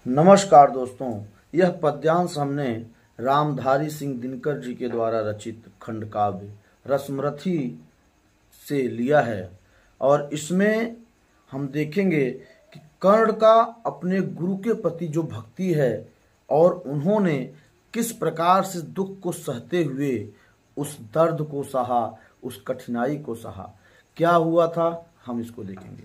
नमस्कार दोस्तों, यह पद्यांश हमने रामधारी सिंह दिनकर जी के द्वारा रचित खंडकाव्य रसमरथी से लिया है। और इसमें हम देखेंगे कि कर्ण का अपने गुरु के प्रति जो भक्ति है और उन्होंने किस प्रकार से दुख को सहते हुए उस दर्द को सहा, उस कठिनाई को सहा। क्या हुआ था हम इसको देखेंगे।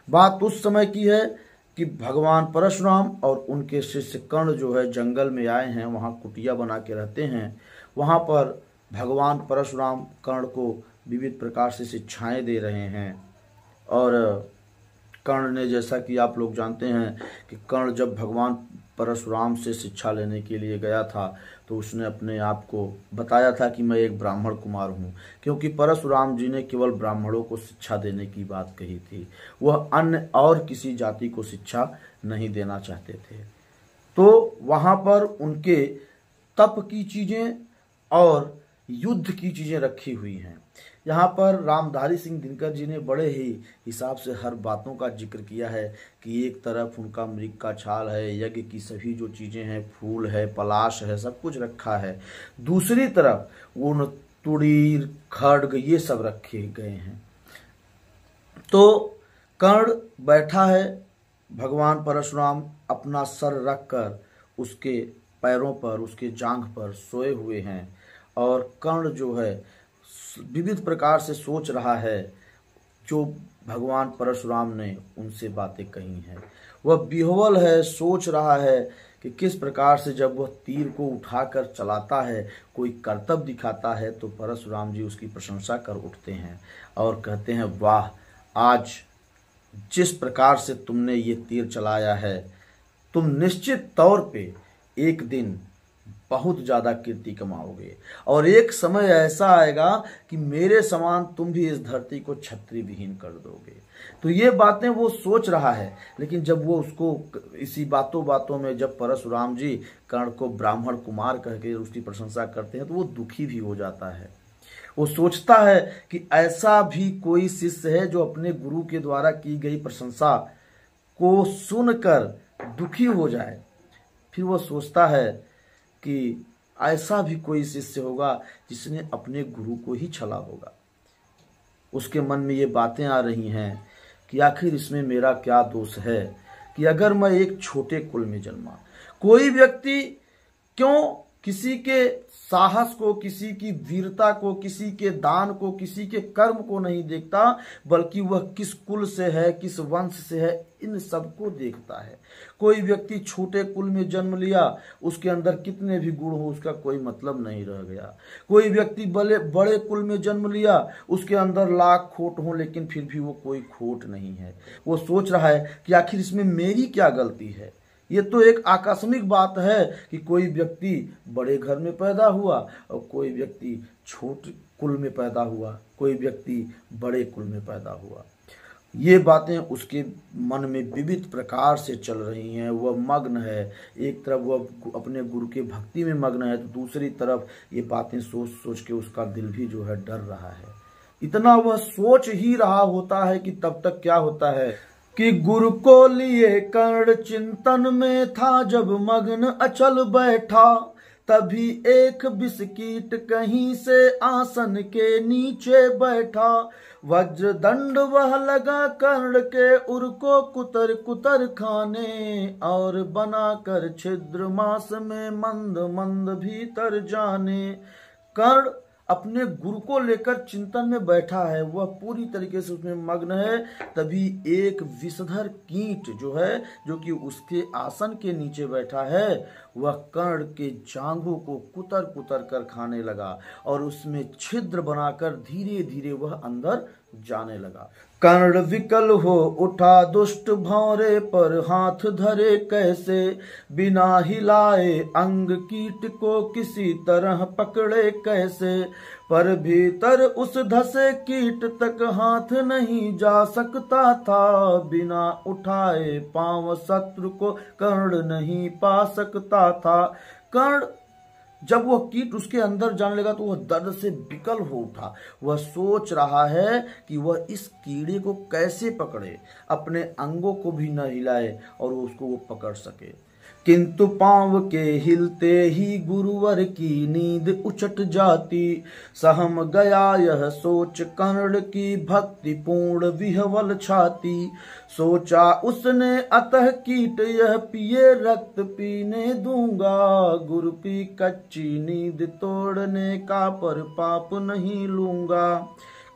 बात उस समय की है कि भगवान परशुराम और उनके शिष्य कर्ण जो है जंगल में आए हैं, वहाँ कुटिया बना के रहते हैं। वहाँ पर भगवान परशुराम कर्ण को विविध प्रकार से शिक्षाएं दे रहे हैं। और कर्ण ने, जैसा कि आप लोग जानते हैं कि कर्ण जब भगवान परशुराम से शिक्षा लेने के लिए गया था तो उसने अपने आप को बताया था कि मैं एक ब्राह्मण कुमार हूँ, क्योंकि परशुराम जी ने केवल ब्राह्मणों को शिक्षा देने की बात कही थी। वह अन्य और किसी जाति को शिक्षा नहीं देना चाहते थे। तो वहाँ पर उनके तप की चीज़ें और युद्ध की चीज़ें रखी हुई हैं। यहाँ पर रामधारी सिंह दिनकर जी ने बड़े ही हिसाब से हर बातों का जिक्र किया है कि एक तरफ उनका मृग का छाल है, यज्ञ की सभी जो चीज़ें हैं, फूल है, पलाश है, सब कुछ रखा है। दूसरी तरफ वो तुड़ीर, खड्ग, ये सब रखे गए हैं। तो कर्ण बैठा है, भगवान परशुराम अपना सर रखकर उसके पैरों पर, उसके जांघ पर सोए हुए हैं। और कर्ण जो है विविध प्रकार से सोच रहा है जो भगवान परशुराम ने उनसे बातें कही हैं। वह विह्वल है, सोच रहा है कि किस प्रकार से जब वह तीर को उठाकर चलाता है, कोई कर्तव्य दिखाता है, तो परशुराम जी उसकी प्रशंसा कर उठते हैं और कहते हैं, वाह, आज जिस प्रकार से तुमने ये तीर चलाया है, तुम निश्चित तौर पे एक दिन बहुत ज़्यादा कीर्ति कमाओगे और एक समय ऐसा आएगा कि मेरे समान तुम भी इस धरती को छत्री विहीन कर दोगे। तो ये बातें वो सोच रहा है। लेकिन जब वो उसको इसी बातों बातों में जब परशुराम जी कर्ण को ब्राह्मण कुमार कह के उसकी प्रशंसा करते हैं तो वो दुखी भी हो जाता है। वो सोचता है कि ऐसा भी कोई शिष्य है जो अपने गुरु के द्वारा की गई प्रशंसा को सुनकर दुखी हो जाए। फिर वो सोचता है कि ऐसा भी कोई शिष्य होगा जिसने अपने गुरु को ही छला होगा। उसके मन में ये बातें आ रही हैं कि आखिर इसमें मेरा क्या दोष है कि अगर मैं एक छोटे कुल में जन्मा। कोई व्यक्ति क्यों किसी के साहस को, किसी की वीरता को, किसी के दान को, किसी के कर्म को नहीं देखता, बल्कि वह किस कुल से है, किस वंश से है, इन सबको देखता है। कोई व्यक्ति छोटे कुल में जन्म लिया, उसके अंदर कितने भी गुण हो उसका कोई मतलब नहीं रह गया। कोई व्यक्ति बड़े कुल में जन्म लिया, उसके अंदर लाख खोट हो, लेकिन फिर भी वो कोई खोट नहीं है। वो सोच रहा है कि आखिर इसमें मेरी क्या गलती है। ये तो एक आकस्मिक बात है कि कोई व्यक्ति बड़े घर में पैदा हुआ और कोई व्यक्ति छोटे कुल में पैदा हुआ, कोई व्यक्ति बड़े कुल में पैदा हुआ। ये बातें उसके मन में विविध प्रकार से चल रही हैं। वह मग्न है, एक तरफ वह अपने गुरु के भक्ति में मग्न है, तो दूसरी तरफ ये बातें सोच सोच के उसका दिल भी जो है डर रहा है। इतना वह सोच ही रहा होता है कि तब तक क्या होता है कि गुरु को लिए कर्ण चिंतन में था, जब मग्न अचल बैठा, तभी एक बिस्कीट कहीं से आसन के नीचे बैठा। वज्र दंड वह लगा कर्ण के उर को कुतर कुतर खाने, और बनाकर छिद्र मास में मंद मंद भीतर जाने। कर्ण अपने गुरु को लेकर चिंतन में बैठा है, वह पूरी तरीके से उसमें मग्न है। तभी एक विषधर कीट जो है, जो कि उसके आसन के नीचे बैठा है, वह कर्ण के जांघों को कुतर कुतर कर खाने लगा और उसमें छिद्र बनाकर धीरे धीरे वह अंदर जाने लगा। कर्ण विकल हो उठा दुष्ट भौरे पर, हाथ धरे कैसे, बिना हिलाए अंग कीट को किसी तरह पकड़े कैसे। पर भीतर उस धसे कीट तक हाथ नहीं जा सकता था, बिना उठाए पांव शत्रु को कर्ण नहीं पा सकता था। कर्ण जब वह कीट उसके अंदर जाने लगा तो वह दर्द से विकल हो उठा। वह सोच रहा है कि वह इस कीड़े को कैसे पकड़े, अपने अंगों को भी न हिलाए और उसको वो पकड़ सके। किंतु पांव के हिलते ही गुरुवर की नींद उचट जाती। सहम गया यह सोच कर्ण की भक्ति पूर्ण विह्वल छाती। सोचा उसने अतः कीट यह पिए रक्त पीने दूंगा। गुरु की कच्ची नींद तोड़ने का पर पाप नहीं लूंगा।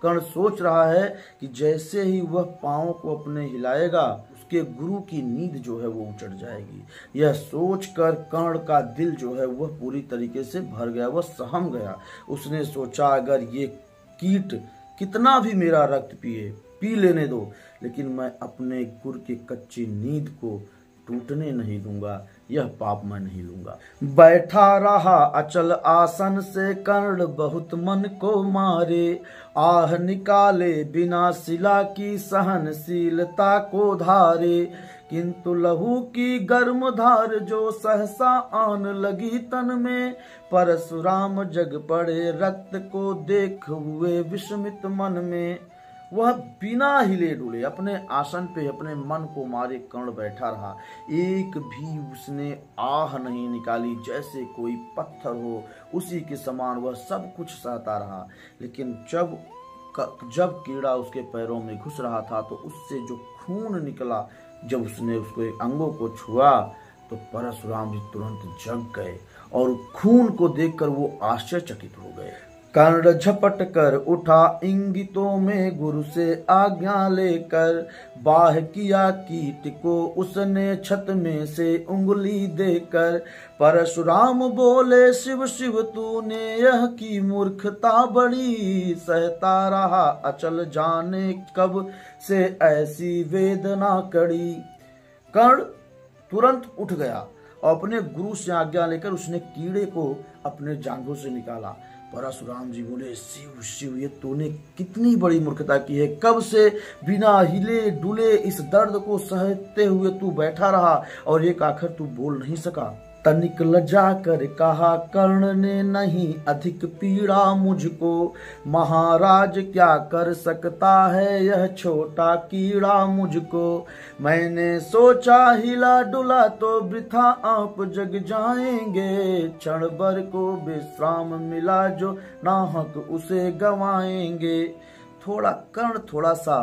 कर्ण सोच रहा है कि जैसे ही वह पांव को अपने हिलाएगा उसके गुरु की नींद जो है वो उचट जाएगी। यह सोचकर कर्ण का दिल जो है वह पूरी तरीके से भर गया, वह सहम गया। उसने सोचा अगर ये कीट कितना भी मेरा रक्त पिए, पी लेने दो, लेकिन मैं अपने गुरु की कच्ची नींद को टूटने नहीं दूंगा, यह पाप मैं नहीं लूंगा। बैठा रहा अचल आसन से कर्ण बहुत मन को मारे। आह निकाले बिना शिला की सहनशीलता को धारे। किंतु लहू की गर्म धार जो सहसा आन लगी तन में। परशुराम जग पड़े रक्त को देख हुए विस्मित मन में। वह बिना हिले डुले अपने आसन पे अपने मन को मारे कर्ण बैठा रहा। एक भी उसने आह नहीं निकाली, जैसे कोई पत्थर हो उसी के समान वह सब कुछ सहता रहा। लेकिन जब कीड़ा उसके पैरों में घुस रहा था तो उससे जो खून निकला, जब उसने उसके अंगों को छुआ तो परशुराम जी तुरंत जग गए और खून को देखकर वो आश्चर्यचकित हो गए। कर्ण झपट कर उठा इंगितों में गुरु से आज्ञा लेकर। बाह किया कीट को उसने छत में से उंगली देकर। परशुराम बोले शिव शिव तूने यह की मूर्खता बड़ी। सहता रहा अचल जाने कब से ऐसी वेदना कड़ी। कर्ण तुरंत उठ गया और अपने गुरु से आज्ञा लेकर उसने कीड़े को अपने जांघों से निकाला। परशुराम जी बोले शिव शिव ये तूने कितनी बड़ी मूर्खता की है। कब से बिना हिले डुले इस दर्द को सहते हुए तू बैठा रहा और एक आखिर तू बोल नहीं सका। तनिक लजा कर कहा कर्ण ने नहीं अधिक पीड़ा मुझको। महाराज क्या कर सकता है यह छोटा कीड़ा मुझको। मैंने सोचा हिला डुला तो वृथा आप जग जाएंगे। क्षण भर को विश्राम मिला जो नाहक उसे गवाएंगे। कर्ण थोड़ा सा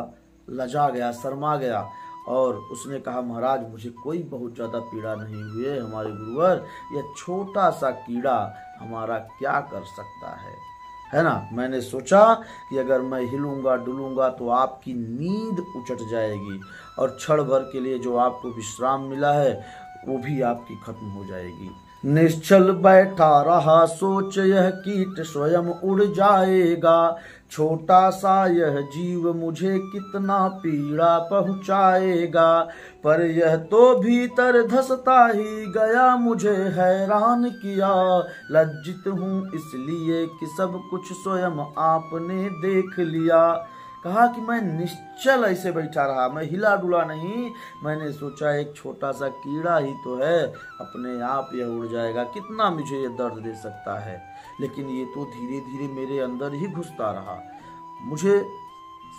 लजा गया, शर्मा गया और उसने कहा महाराज मुझे कोई बहुत ज्यादा पीड़ा नहीं हुई है हमारे गुरुवर, यह छोटा सा कीड़ा हमारा क्या कर सकता है ना। मैंने सोचा कि अगर मैं हिलूंगा डुलूंगा तो आपकी नींद उचट जाएगी और क्षण भर के लिए जो आपको विश्राम मिला है वो भी आपकी खत्म हो जाएगी। निश्चल बैठा रहा सोच यह कीट स्वयं उड़ जाएगा। छोटा सा यह जीव मुझे कितना पीड़ा पहुंचाएगा। पर यह तो भीतर धसता ही गया मुझे हैरान किया। लज्जित हूँ इसलिए कि सब कुछ स्वयं आपने देख लिया। कहा कि मैं निश्चल ऐसे बैठा रहा, मैं हिला डुला नहीं। मैंने सोचा एक छोटा सा कीड़ा ही तो है, अपने आप यह उड़ जाएगा, कितना मुझे ये दर्द दे सकता है। लेकिन ये तो धीरे धीरे मेरे अंदर ही घुसता रहा। मुझे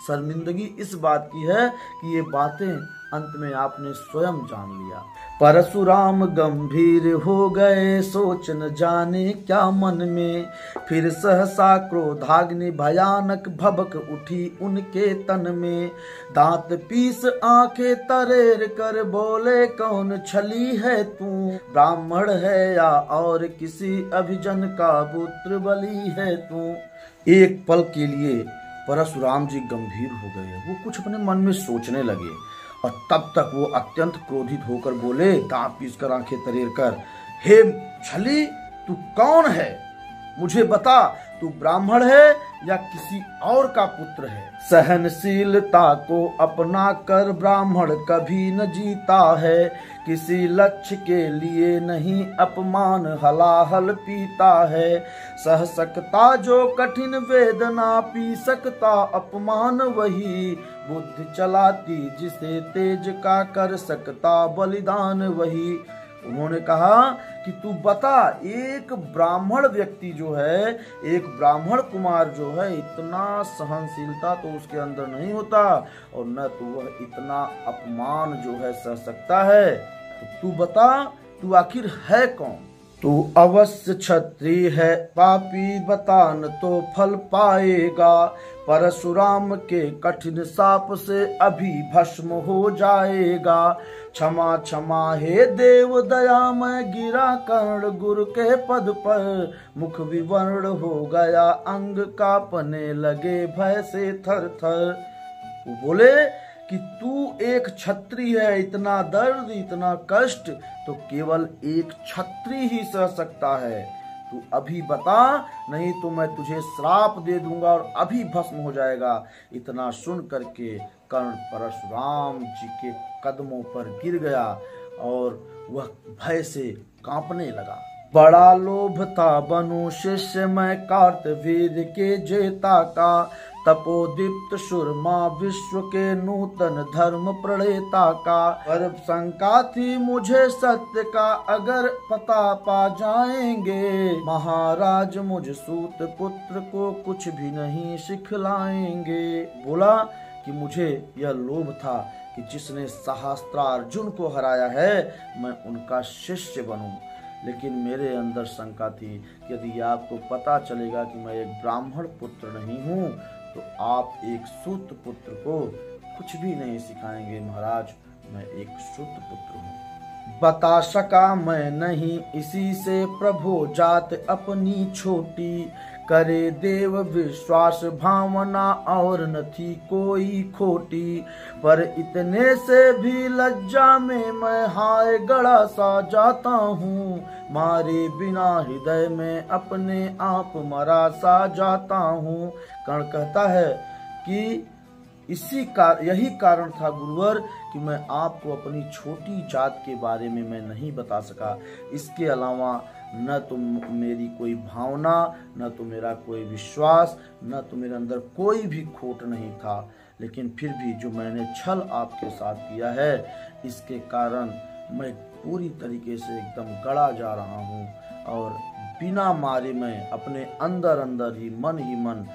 शर्मिंदगी इस बात की है कि ये बातें अंत में आपने स्वयं जान लिया। परशुराम गंभीर हो गए सोच न जाने क्या मन में। फिर सहसा क्रोधाग्नि भयानक भभक उठी उनके तन में। दांत पीस आंखें तरेर कर बोले कौन छली है तू। ब्राह्मण है या और किसी अभिजन का पुत्र बलि है तू। एक पल के लिए परशुराम जी गंभीर हो गए, वो कुछ अपने मन में सोचने लगे और तब तक वो अत्यंत क्रोधित होकर बोले दांत पीसकर आंखें तरेर कर, हे छली तू कौन है, मुझे बता, तू ब्राह्मण है या किसी और का पुत्र है। सहनशीलता को अपना कर ब्राह्मण कभी न जीता है। किसी लक्ष्य के लिए नहीं अपमान हलाहल पीता है। सह सकता जो कठिन वेदना पी सकता अपमान वही। बुद्धि चलाती जिसे तेज का कर सकता बलिदान वही। उन्होंने कहा कि तू बता, एक ब्राह्मण व्यक्ति जो है, एक ब्राह्मण कुमार जो है, इतना सहनशीलता तो उसके अंदर नहीं होता और न तो वह इतना अपमान जो है सह सकता है। तो तू बता तू आखिर है कौन? तू अवश्य क्षत्रिय है, पापी बता न तो फल पाएगा। परशुराम के कठिन शाप से अभी भस्म हो जाएगा। क्षमा क्षमा हे देव दया, मैं गिरा कर्ण गुरु के पद पर। मुख विवर्ण हो गया, अंग कांपने लगे भय से थर थर। वो बोले कि तू एक क्षत्रिय है, इतना दर्द इतना कष्ट तो केवल एक क्षत्रिय ही सह सकता है। तू अभी बता, नहीं तो मैं तुझे श्राप दे दूंगा और अभी भस्म हो जाएगा। इतना सुन करके कर्ण परशुराम जी के कदमों पर गिर गया और वह भय से कांपने लगा। बड़ा लोभ था बनु शिष्य मैं कार्तवीर्य के जेता का। तपोदीप्त सुरमा विश्व के नूतन धर्म प्रणेता का। पर शंका थी मुझे सत्य का, अगर पता पा जाएंगे। महाराज मुझ सूत पुत्र को कुछ भी नहीं सिखलाएंगे। बोला कि मुझे यह लोभ था कि जिसने सहस्त्रार्जुन को हराया है मैं उनका शिष्य बनूं। लेकिन मेरे अंदर शंका थी कि यदि आपको पता चलेगा कि मैं एक ब्राह्मण पुत्र नहीं हूँ तो आप एक सूत पुत्र को कुछ भी नहीं सिखाएंगे। महाराज, मैं एक सूत पुत्र हूँ। बता सका मैं नहीं इसी से प्रभु जात अपनी छोटी। करे देव विश्वास भावना और न थी कोई खोटी। पर इतने से भी लज्जा में मैं हाय गड़ा सा जाता हूँ। मारे बिना हृदय में अपने आप मरा सा जाता हूँ। कर्ण कहता है कि यही कारण था गुरुवर कि मैं आपको अपनी छोटी जात के बारे में मैं नहीं बता सका। इसके अलावा न तो मेरी कोई भावना, न तो मेरा कोई विश्वास, न तो मेरे अंदर कोई भी खोट नहीं था। लेकिन फिर भी जो मैंने छल आपके साथ किया है इसके कारण मैं पूरी तरीके से एकदम गड़ा जा रहा हूँ और बिना मारे मैं अपने अंदर अंदर ही मन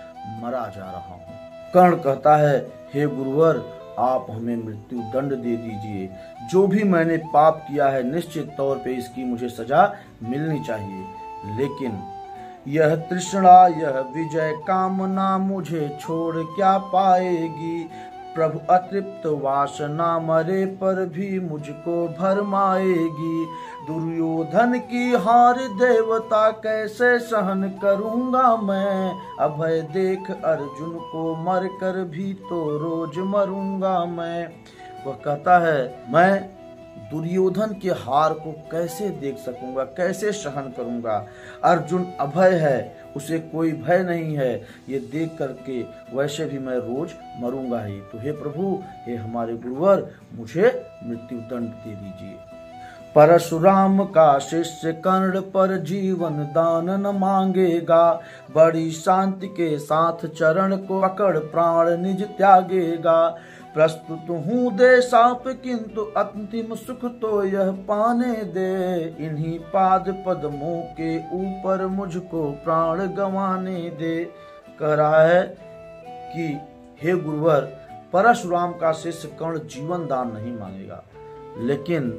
मरा जा रहा हूँ। कर्ण कहता है, हे गुरुवर, आप हमें मृत्यु दंड दे दीजिए। जो भी मैंने पाप किया है निश्चित तौर पे इसकी मुझे सजा मिलनी चाहिए। लेकिन यह तृष्णा, यह विजय कामना मुझे छोड़ क्या पाएगी। प्रभु अतृप्त वासना मरे पर भी मुझको भरमाएगी। दुर्योधन की हार देवता कैसे सहन करूंगा मैं। अभय देख अर्जुन को मर कर भी तो रोज मरूंगा मैं। वह कहता है, मैं दुर्योधन के हार को कैसे देख सकूंगा, कैसे सहन करूंगा। अर्जुन अभय है, उसे कोई भय नहीं है, ये देख करके वैसे भी मैं रोज मरूंगा ही। तो हे प्रभु, हे हमारे गुरुवर, मुझे मृत्यु दंड दे दीजिए। परशुराम का शिष्य कर्ण पर जीवन दान न मांगेगा। बड़ी शांति के साथ चरण को पकड़ प्राण निज त्यागेगा। प्रस्तुत हूँ दे साप किंतु अंतिम सुख तो यह पाने दे। इन्हीं पाद पद्मों के ऊपर मुझको प्राण गंवाने दे। कह रहा है कि हे गुरुवर, परशुराम का शिष्य कर्ण जीवन दान नहीं मांगेगा, लेकिन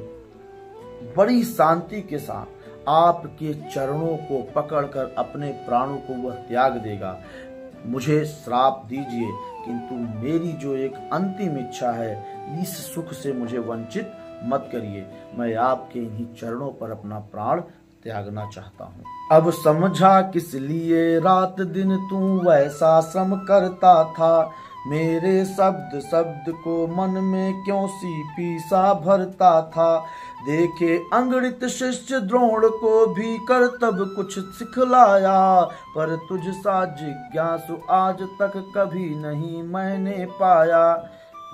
बड़ी शांति के साथ आपके चरणों को पकड़कर अपने प्राणों को वह त्याग देगा। मुझे श्राप दीजिए, किंतु मेरी जो एक अंतिम इच्छा है, इस सुख से मुझे वंचित मत करिए। मैं आपके इन्हीं चरणों पर अपना प्राण त्यागना चाहता हूँ। अब समझा किस लिए रात दिन तू वैसा श्रम करता था। मेरे शब्द शब्द को मन में क्यों सीपी सा भरता था। देखे अंगड़ित शिष्य द्रोण को भी कर्तव्य कुछ सिखलाया। पर तुझ सा जिज्ञासु आज तक कभी नहीं मैंने पाया।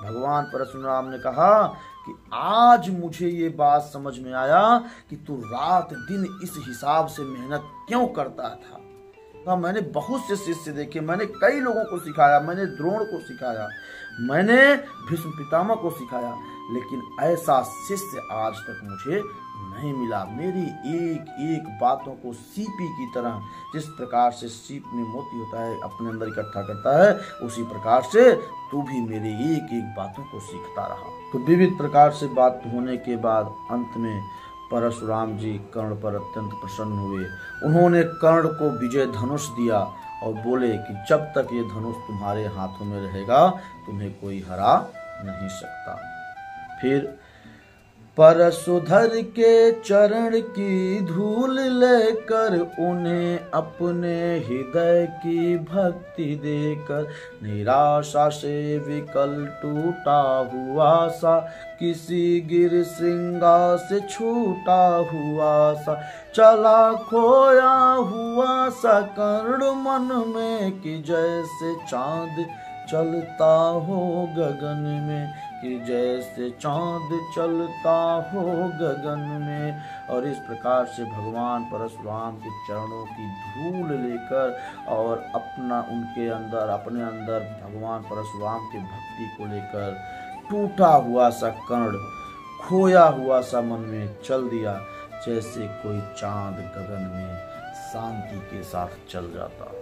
भगवान परशुराम ने कहा कि आज मुझे ये बात समझ में आया कि तू रात दिन इस हिसाब से मेहनत क्यों करता था। तो मैंने बहुत से शिष्य देखे, मैंने कई लोगों को सिखाया, मैंने द्रोण को सिखाया, मैंने भीष्म पितामह को सिखाया, लेकिन ऐसा शिष्य आज तक मुझे नहीं मिला। मेरी एक एक बातों को सीपी की तरह, जिस प्रकार से सीप में मोती होता है अपने अंदर इकट्ठा करता है, उसी प्रकार से तू भी मेरी एक एक बातों को सीखता रहा। तो विविध प्रकार से बात होने के बाद अंत में परशुराम जी कर्ण पर अत्यंत प्रसन्न हुए। उन्होंने कर्ण को विजय धनुष दिया और बोले कि जब तक ये धनुष तुम्हारे हाथों में रहेगा तुम्हें कोई हरा नहीं सकता। फिर परशुधर के चरण की धूल लेकर उन्हें अपने हृदय की भक्ति देकर निराशा से विकल टूटा हुआ सा, किसी गिर श्रृंगा से छूटा हुआ सा, चला खोया हुआ सा कर्ण मन में कि जैसे चांद चलता हो गगन में, कि जैसे चांद चलता हो गगन में। और इस प्रकार से भगवान परशुराम के चरणों की धूल लेकर और अपने अंदर भगवान परशुराम की भक्ति को लेकर टूटा हुआ सा कर्ण, खोया हुआ सा मन में चल दिया, जैसे कोई चांद गगन में शांति के साथ चल जाता।